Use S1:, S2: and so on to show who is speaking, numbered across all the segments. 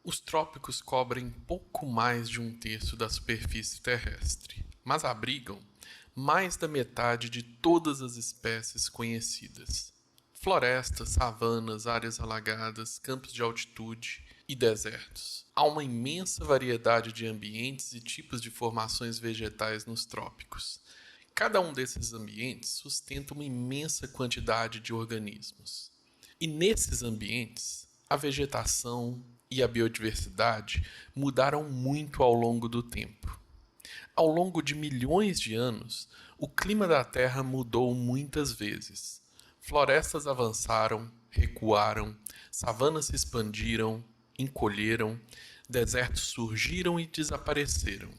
S1: Os trópicos cobrem pouco mais de um terço da superfície terrestre, mas abrigam mais da metade de todas as espécies conhecidas. Florestas, savanas, áreas alagadas, campos de altitude e desertos. Há uma imensa variedade de ambientes e tipos de formações vegetais nos trópicos. Cada um desses ambientes sustenta uma imensa quantidade de organismos. E nesses ambientes, a vegetação e a biodiversidade mudaram muito ao longo do tempo. Ao longo de milhões de anos, o clima da Terra mudou muitas vezes. Florestas avançaram, recuaram, savanas se expandiram, encolheram, desertos surgiram e desapareceram.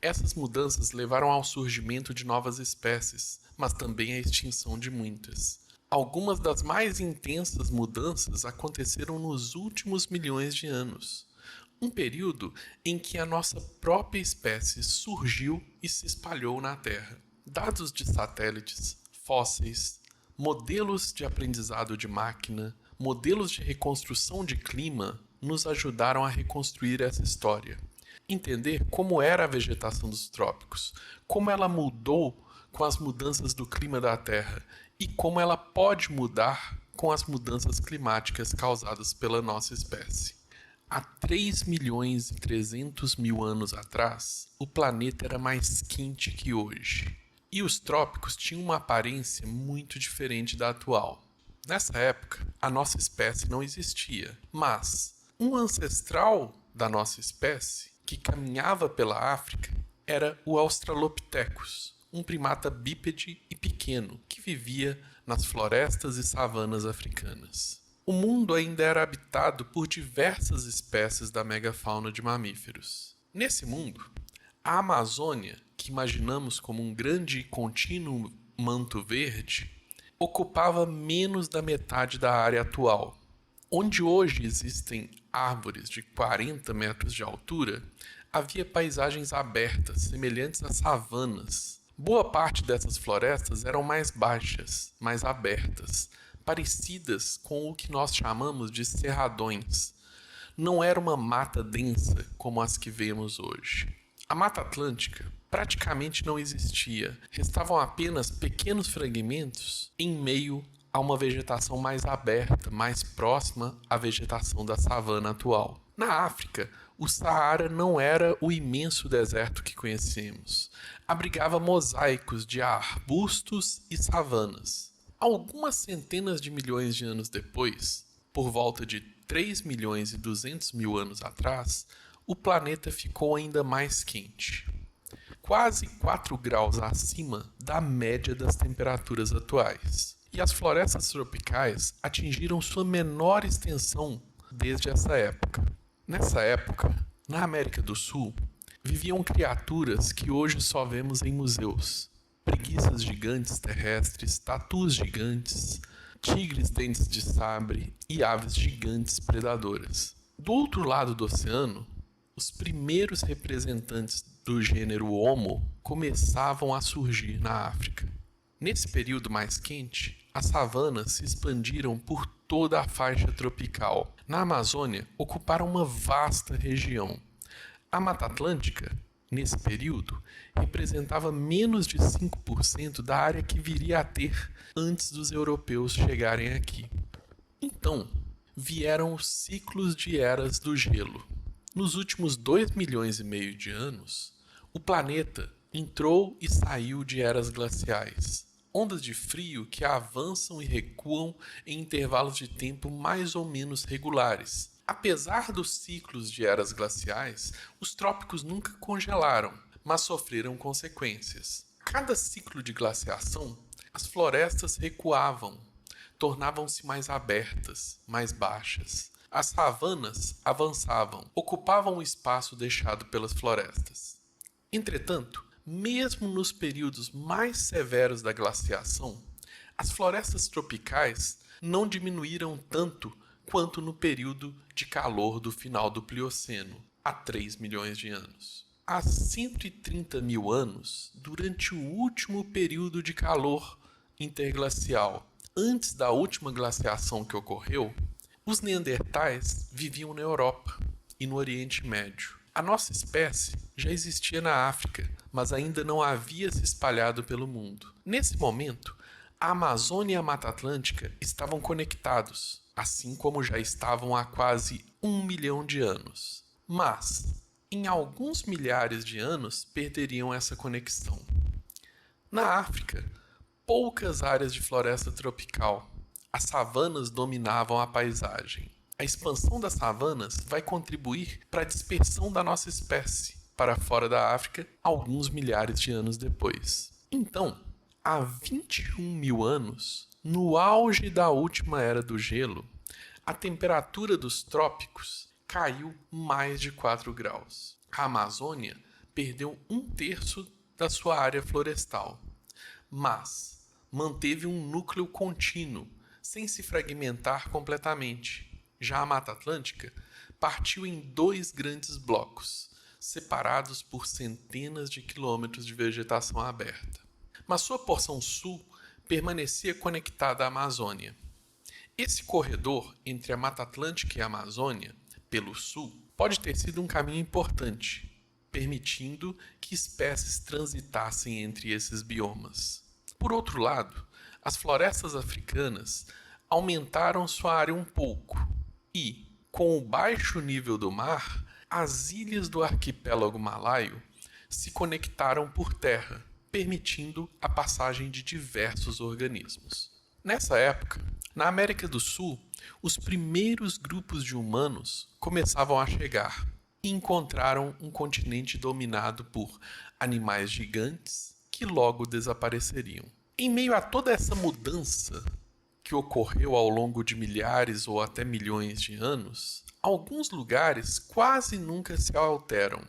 S1: Essas mudanças levaram ao surgimento de novas espécies, mas também à extinção de muitas. Algumas das mais intensas mudanças aconteceram nos últimos milhões de anos, um período em que a nossa própria espécie surgiu e se espalhou na Terra. Dados de satélites, fósseis, modelos de aprendizado de máquina, modelos de reconstrução de clima nos ajudaram a reconstruir essa história. Entender como era a vegetação dos trópicos, como ela mudou com as mudanças do clima da Terra e como ela pode mudar com as mudanças climáticas causadas pela nossa espécie. Há 3 milhões e 300 mil anos atrás, o planeta era mais quente que hoje. E os trópicos tinham uma aparência muito diferente da atual. Nessa época, a nossa espécie não existia, mas um ancestral da nossa espécie, que caminhava pela África, era o Australopithecus, um primata bípede e pequeno que vivia nas florestas e savanas africanas. O mundo ainda era habitado por diversas espécies da megafauna de mamíferos. Nesse mundo, a Amazônia, que imaginamos como um grande e contínuo manto verde, ocupava menos da metade da área atual. Onde hoje existem árvores de 40 metros de altura, havia paisagens abertas, semelhantes a savanas. Boa parte dessas florestas eram mais baixas, mais abertas, parecidas com o que nós chamamos de cerradões. Não era uma mata densa como as que vemos hoje. A Mata Atlântica praticamente não existia, restavam apenas pequenos fragmentos em meio a uma vegetação mais aberta, mais próxima à vegetação da savana atual. Na África, o Saara não era o imenso deserto que conhecemos. Abrigava mosaicos de arbustos e savanas. Algumas centenas de milhões de anos depois, por volta de 3 milhões e 200 mil anos atrás, o planeta ficou ainda mais quente. Quase 4 graus acima da média das temperaturas atuais. E as florestas tropicais atingiram sua menor extensão desde essa época. Nessa época, na América do Sul, viviam criaturas que hoje só vemos em museus. Preguiças gigantes terrestres, tatus gigantes, tigres dentes de sabre e aves gigantes predadoras. Do outro lado do oceano, os primeiros representantes do gênero Homo começavam a surgir na África. Nesse período mais quente, as savanas se expandiram por toda a faixa tropical. Na Amazônia, ocuparam uma vasta região. A Mata Atlântica, nesse período, representava menos de 5% da área que viria a ter antes dos europeus chegarem aqui. Então, vieram os ciclos de eras do gelo. Nos últimos 2 milhões e meio de anos, o planeta entrou e saiu de eras glaciais. Ondas de frio que avançam e recuam em intervalos de tempo mais ou menos regulares. Apesar dos ciclos de eras glaciais, os trópicos nunca congelaram, mas sofreram consequências. Cada ciclo de glaciação, as florestas recuavam, tornavam-se mais abertas, mais baixas. As savanas avançavam, ocupavam o espaço deixado pelas florestas. Entretanto, mesmo nos períodos mais severos da glaciação, as florestas tropicais não diminuíram tanto quanto no período de calor do final do Plioceno, há 3 milhões de anos. Há 130 mil anos, durante o último período de calor interglacial, antes da última glaciação que ocorreu, os neandertais viviam na Europa. e no Oriente Médio. A nossa espécie já existia na África, mas ainda não havia se espalhado pelo mundo. Nesse momento, a Amazônia e a Mata Atlântica estavam conectados, assim como já estavam há quase 1 milhão de anos. Mas, em alguns milhares de anos, perderiam essa conexão. Na África, poucas áreas de floresta tropical. As savanas dominavam a paisagem. A expansão das savanas vai contribuir para a dispersão da nossa espécie para fora da África alguns milhares de anos depois. Então, há 21 mil anos, no auge da última era do gelo, a temperatura dos trópicos caiu mais de 4 graus. A Amazônia perdeu 1/3 da sua área florestal, mas manteve um núcleo contínuo, sem se fragmentar completamente. Já a Mata Atlântica partiu em 2 grandes blocos, separados por centenas de quilômetros de vegetação aberta. Mas sua porção sul permanecia conectada à Amazônia. Esse corredor entre a Mata Atlântica e a Amazônia, pelo sul, pode ter sido um caminho importante, permitindo que espécies transitassem entre esses biomas. Por outro lado, as florestas africanas aumentaram sua área um pouco e, com o baixo nível do mar, as ilhas do arquipélago malaio se conectaram por terra, permitindo a passagem de diversos organismos. Nessa época, na América do Sul, os primeiros grupos de humanos começavam a chegar e encontraram um continente dominado por animais gigantes que logo desapareceriam. Em meio a toda essa mudança que ocorreu ao longo de milhares ou até milhões de anos, alguns lugares quase nunca se alteram.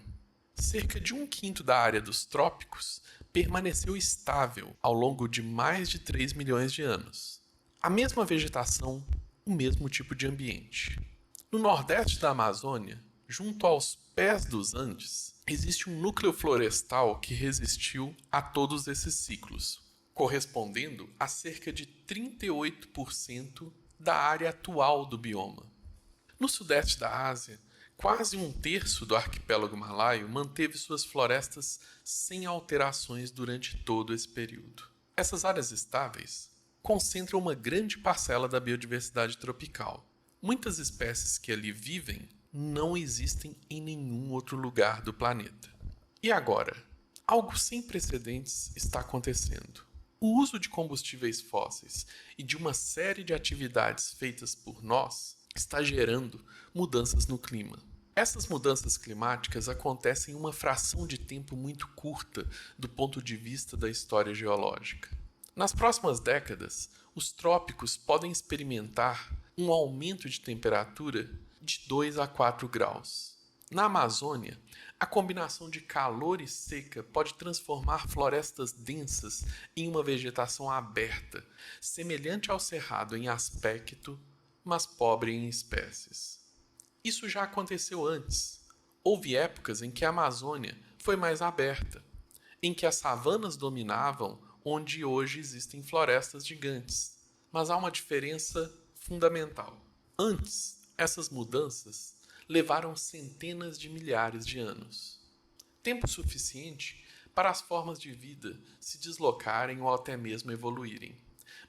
S1: Cerca de 1/5 da área dos trópicos permaneceu estável ao longo de mais de 3 milhões de anos. A mesma vegetação, o mesmo tipo de ambiente. No nordeste da Amazônia, junto aos pés dos Andes, existe um núcleo florestal que resistiu a todos esses ciclos, correspondendo a cerca de 38% da área atual do bioma. No sudeste da Ásia, quase 1/3 do arquipélago malaio manteve suas florestas sem alterações durante todo esse período. Essas áreas estáveis concentram uma grande parcela da biodiversidade tropical. Muitas espécies que ali vivem não existem em nenhum outro lugar do planeta. E agora? Algo sem precedentes está acontecendo. O uso de combustíveis fósseis e de uma série de atividades feitas por nós está gerando mudanças no clima. Essas mudanças climáticas acontecem em uma fração de tempo muito curta do ponto de vista da história geológica. Nas próximas décadas, os trópicos podem experimentar um aumento de temperatura de 2 a 4 graus. Na Amazônia, a combinação de calor e seca pode transformar florestas densas em uma vegetação aberta, semelhante ao cerrado em aspecto, mas pobre em espécies. Isso já aconteceu antes. Houve épocas em que a Amazônia foi mais aberta, em que as savanas dominavam onde hoje existem florestas gigantes. Mas há uma diferença fundamental. Antes, essas mudanças levaram centenas de milhares de anos. Tempo suficiente para as formas de vida se deslocarem ou até mesmo evoluírem.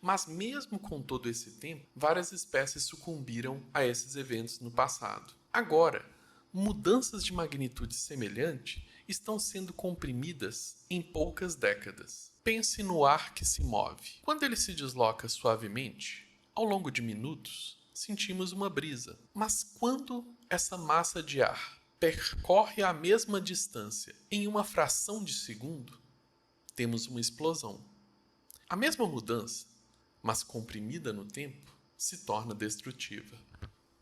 S1: Mas mesmo com todo esse tempo, várias espécies sucumbiram a esses eventos no passado. Agora, mudanças de magnitude semelhante estão sendo comprimidas em poucas décadas. Pense no ar que se move. Quando ele se desloca suavemente, ao longo de minutos, sentimos uma brisa. Mas quando essa massa de ar percorre a mesma distância em uma fração de segundo, temos uma explosão. A mesma mudança, mas comprimida no tempo, se torna destrutiva.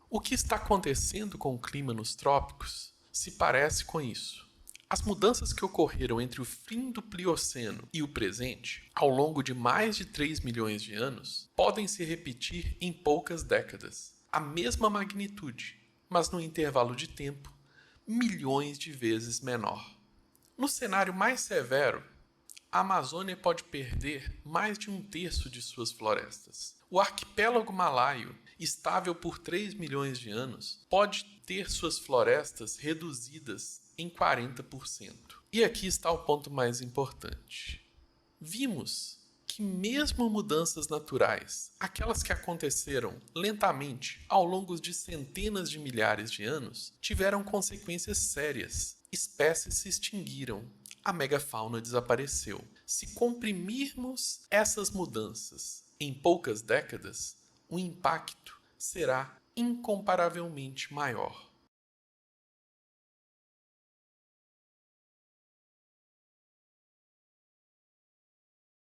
S1: O que está acontecendo com o clima nos trópicos se parece com isso. As mudanças que ocorreram entre o fim do Plioceno e o presente, ao longo de mais de 3 milhões de anos, podem se repetir em poucas décadas. A mesma magnitude, mas num intervalo de tempo milhões de vezes menor. No cenário mais severo, a Amazônia pode perder mais de 1/3 de suas florestas. O arquipélago malaio estável por 3 milhões de anos, pode ter suas florestas reduzidas em 40%. E aqui está o ponto mais importante. Vimos que mesmo mudanças naturais, aquelas que aconteceram lentamente ao longo de centenas de milhares de anos, tiveram consequências sérias. Espécies se extinguiram, a megafauna desapareceu. Se comprimirmos essas mudanças em poucas décadas, o impacto será incomparavelmente maior.